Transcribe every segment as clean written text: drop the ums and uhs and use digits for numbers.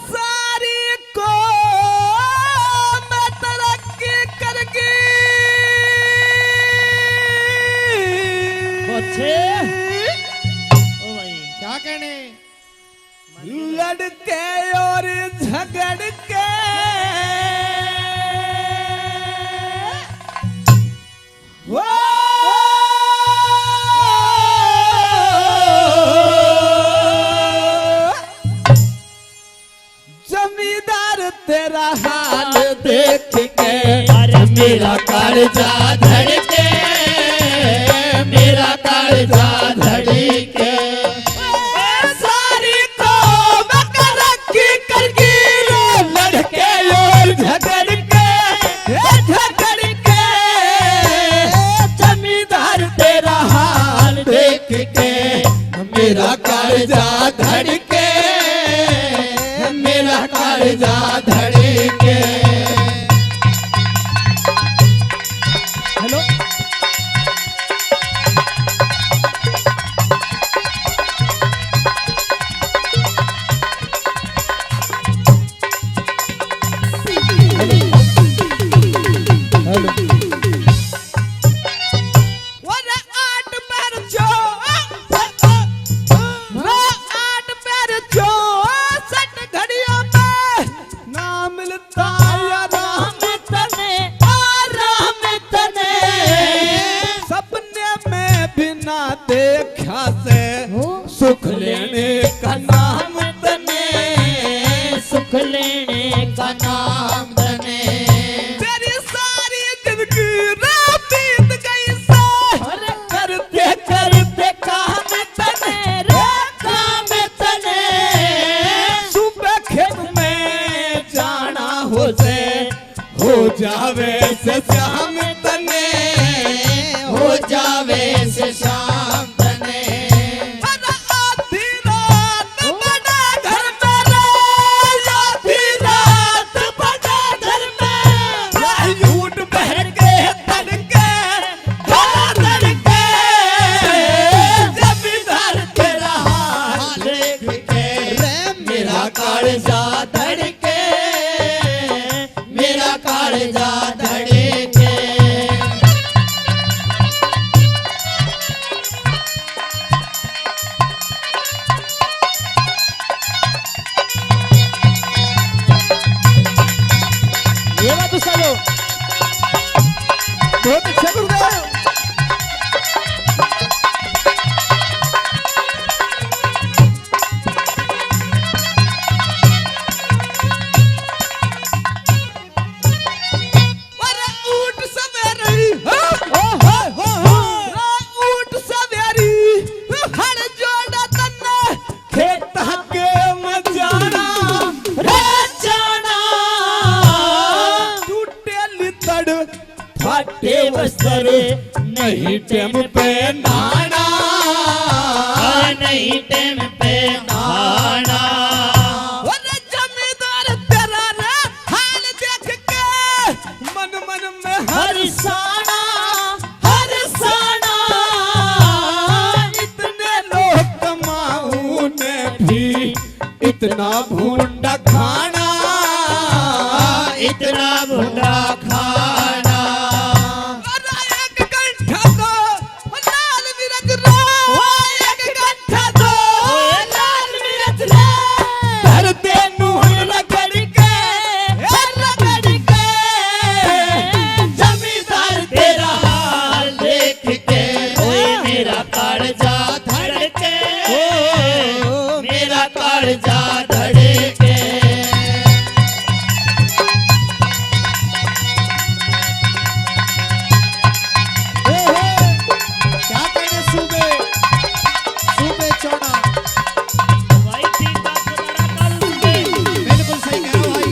सारी को मैं तरक्की करगी। बच्चे ओ भाई क्या कहने लड़के और झगड़ के जमींदार तेरा हाल देख के अरे मेरा कालजा धड़के, मेरा कालजा धड़के। सारी को तरक्की करगी लड़के और झगड़ के जमींदार तेरा हाल देख के मेरा कालजा धड़के, मेरा कालजा धड़के। हेलो देखा से सुख लेने का नाम तने, सुख लेने का नाम तने। तेरी सारी जिंदगी रात बीत गई से करते करते काम तने रे काम तने। सुबह खेत में जाना हो जावे से शाम तने, हो जावे से शाम तने। आधी रात बड़ा घर में रे, आधी रात बड़ा घर में झूठ बहर के तड़के तड़के जमींदार तेरा हाल देख के रे मेरा कालजा धड़के, मेरा कालजा धड़के। ये बात तो चलो बहुत अच्छा गुरुदेव। अरे ऊंट सवेरी ऊंट सवेरी हर जोड़ा तन्ने खेत के मजाना रे जाना। लितड़ फाटे बस्तर नहीं टेम पे नाना, नहीं टेम पे नाना। अरे जमींदार तेरा रे हाल देख के मन मन में हरसाना हरसाना। इतने लोग कमाऊ ने भी इतना भूंडा खाना, इतना भूडा खाना। एक गंठा दो लाल मिर्च रे, एक गंठा दो लाल मिर्च रे। धर दे नून रगड़ के जमींदार तेरा हाल देख के ओए मेरा कालजा धड़के, मेरा कालजा धड़के। क्या कहने सूबे सूबे चौड़ा। भाई ठीक बात बता रहा कल बिल्कुल सही कह रहा भाई,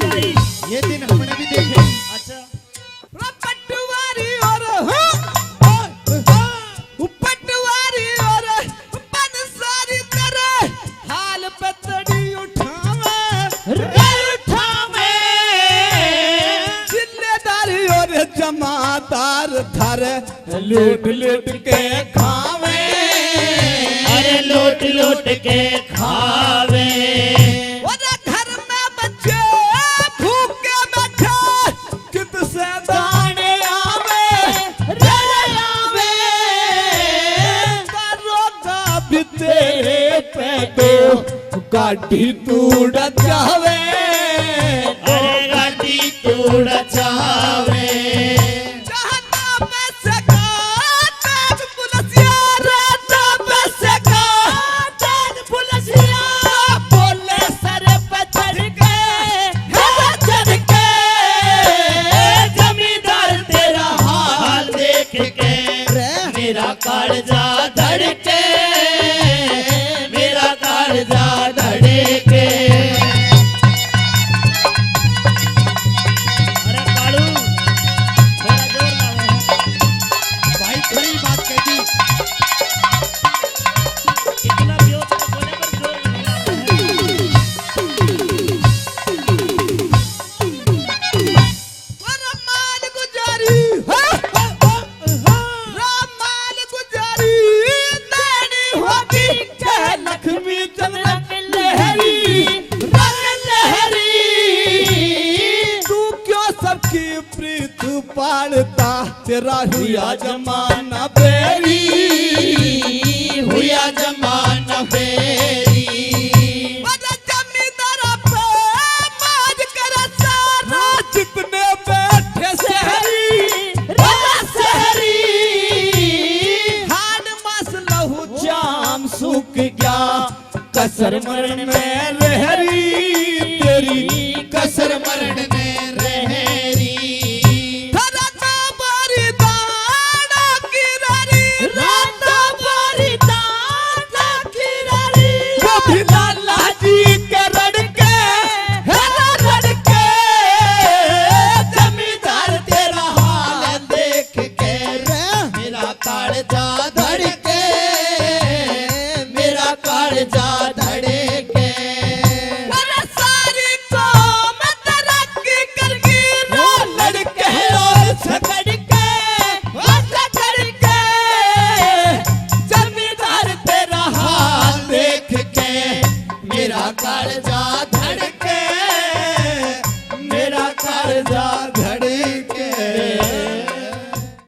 भाई। ये दिन हमने भी देखे। अच्छा पटवारी और पटवारी और बनसारी तेरे हाल पे तड़ी उठावे जिम्मेदारी और जमादार धर लूट लूट के खावे। अरे लूट लूट लौट के खावे। घर में बच्चे भूखे बैठे कितसे दाने आवे रे आवे करोगा भी तेरे पैदो गाड़ी तूड़ जावे अरे गाड़ी तूड़ जावे। मेरा कालजा धड़के, मेरा कालजा धड़के। अरे कालू थोड़ा जोर लगाओ भाई, थोड़ी बात कह दी। इतना भी हो तो बोले पर जोर नहीं रामाल गुजारी रामाल गुजारी नैनी होगी कह लक्ष्मी चंद्र लहरी रंग लहरी। तू क्यों सबकी प्रीत पालता तेरा हुआ जमाना बेरी हुआ जमाना फेरी। जितने बैठे शहरी शहरी हान मास लहू जाम सूख गया कसर मरण में लहरी तेरी कसर मरण